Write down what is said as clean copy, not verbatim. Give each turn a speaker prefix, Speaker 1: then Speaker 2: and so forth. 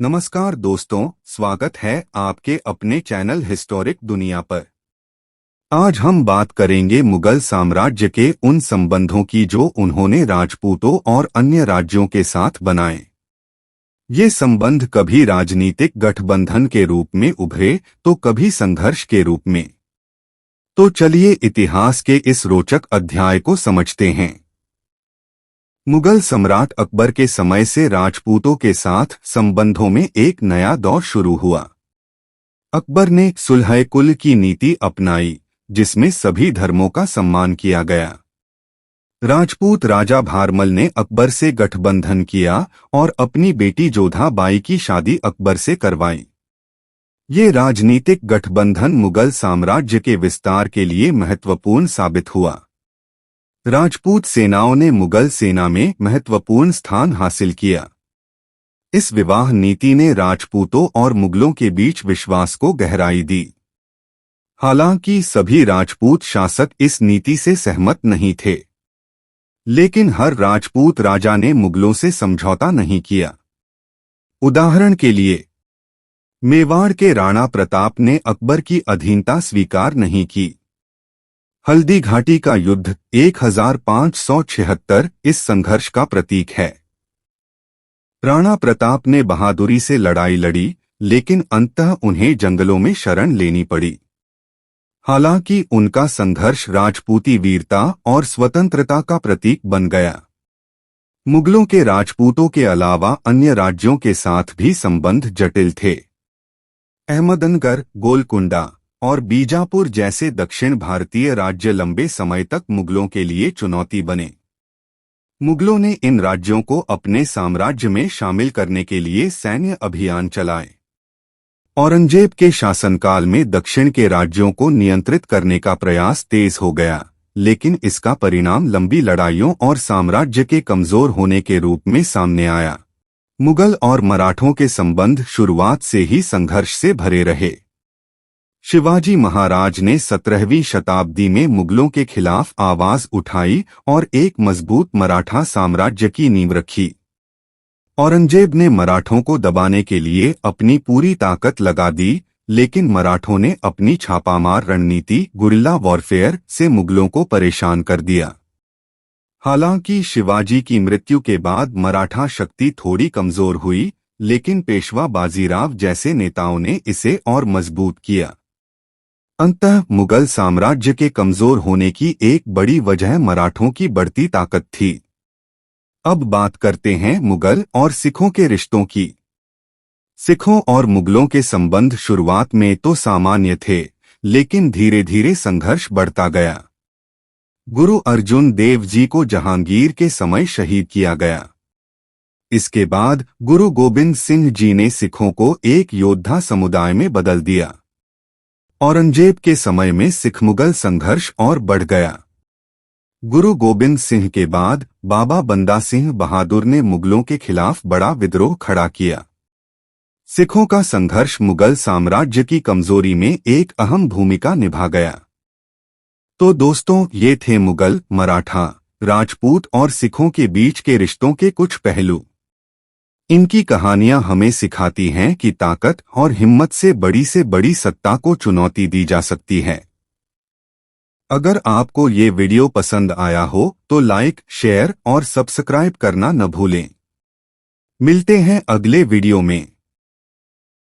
Speaker 1: नमस्कार दोस्तों, स्वागत है आपके अपने चैनल हिस्टोरिक दुनिया पर। आज हम बात करेंगे मुगल साम्राज्य के उन संबंधों की जो उन्होंने राजपूतों और अन्य राज्यों के साथ बनाए। ये संबंध कभी राजनीतिक गठबंधन के रूप में उभरे तो कभी संघर्ष के रूप में। तो चलिए इतिहास के इस रोचक अध्याय को समझते हैं। मुगल सम्राट अकबर के समय से राजपूतों के साथ संबंधों में एक नया दौर शुरू हुआ। अकबर ने सुलह-ए-कुल की नीति अपनाई, जिसमें सभी धर्मों का सम्मान किया गया। राजपूत राजा भारमल ने अकबर से गठबंधन किया और अपनी बेटी जोधा बाई की शादी अकबर से करवाई। ये राजनीतिक गठबंधन मुगल साम्राज्य के विस्तार के लिए महत्वपूर्ण साबित हुआ। राजपूत सेनाओं ने मुगल सेना में महत्वपूर्ण स्थान हासिल किया। इस विवाह नीति ने राजपूतों और मुगलों के बीच विश्वास को गहराई दी। हालांकि सभी राजपूत शासक इस नीति से सहमत नहीं थे, लेकिन हर राजपूत राजा ने मुगलों से समझौता नहीं किया। उदाहरण के लिए, मेवाड़ के राणा प्रताप ने अकबर की अधीनता स्वीकार नहीं की। हल्दी घाटी का युद्ध 1576 इस संघर्ष का प्रतीक है। राणा प्रताप ने बहादुरी से लड़ाई लड़ी, लेकिन अंततः उन्हें जंगलों में शरण लेनी पड़ी। हालांकि उनका संघर्ष राजपूती वीरता और स्वतंत्रता का प्रतीक बन गया। मुगलों के राजपूतों के अलावा अन्य राज्यों के साथ भी संबंध जटिल थे। अहमदनगर, गोलकुंडा और बीजापुर जैसे दक्षिण भारतीय राज्य लंबे समय तक मुगलों के लिए चुनौती बने। मुगलों ने इन राज्यों को अपने साम्राज्य में शामिल करने के लिए सैन्य अभियान चलाए। औरंगजेब के शासनकाल में दक्षिण के राज्यों को नियंत्रित करने का प्रयास तेज हो गया, लेकिन इसका परिणाम लंबी लड़ाइयों और साम्राज्य के कमजोर होने के रूप में सामने आया। मुगल और मराठों के संबंध शुरुआत से ही संघर्ष से भरे रहे। शिवाजी महाराज ने 17वीं शताब्दी में मुगलों के खिलाफ आवाज उठाई और एक मजबूत मराठा साम्राज्य की नींव रखी। औरंगजेब ने मराठों को दबाने के लिए अपनी पूरी ताकत लगा दी, लेकिन मराठों ने अपनी छापामार रणनीति गुरिल्ला वॉरफेयर से मुगलों को परेशान कर दिया। हालांकि शिवाजी की मृत्यु के बाद मराठा शक्ति थोड़ी कमजोर हुई, लेकिन पेशवा बाजीराव जैसे नेताओं ने इसे और मजबूत किया। अंततः मुगल साम्राज्य के कमजोर होने की एक बड़ी वजह मराठों की बढ़ती ताकत थी। अब बात करते हैं मुगल और सिखों के रिश्तों की। सिखों और मुगलों के संबंध शुरुआत में तो सामान्य थे, लेकिन धीरे धीरे संघर्ष बढ़ता गया। गुरु अर्जुन देव जी को जहांगीर के समय शहीद किया गया। इसके बाद गुरु गोबिंद सिंह जी ने सिखों को एक योद्धा समुदाय में बदल दिया। औरंगजेब के समय में सिख मुगल संघर्ष और बढ़ गया। गुरु गोबिंद सिंह के बाद बाबा बंदा सिंह बहादुर ने मुगलों के खिलाफ बड़ा विद्रोह खड़ा किया। सिखों का संघर्ष मुगल साम्राज्य की कमजोरी में एक अहम भूमिका निभा गया। तो दोस्तों, ये थे मुगल, मराठा, राजपूत और सिखों के बीच के रिश्तों के कुछ पहलू। इनकी कहानियां हमें सिखाती हैं कि ताकत और हिम्मत से बड़ी सत्ता को चुनौती दी जा सकती है। अगर आपको ये वीडियो पसंद आया हो तो लाइक, शेयर और सब्सक्राइब करना न भूलें। मिलते हैं अगले वीडियो में।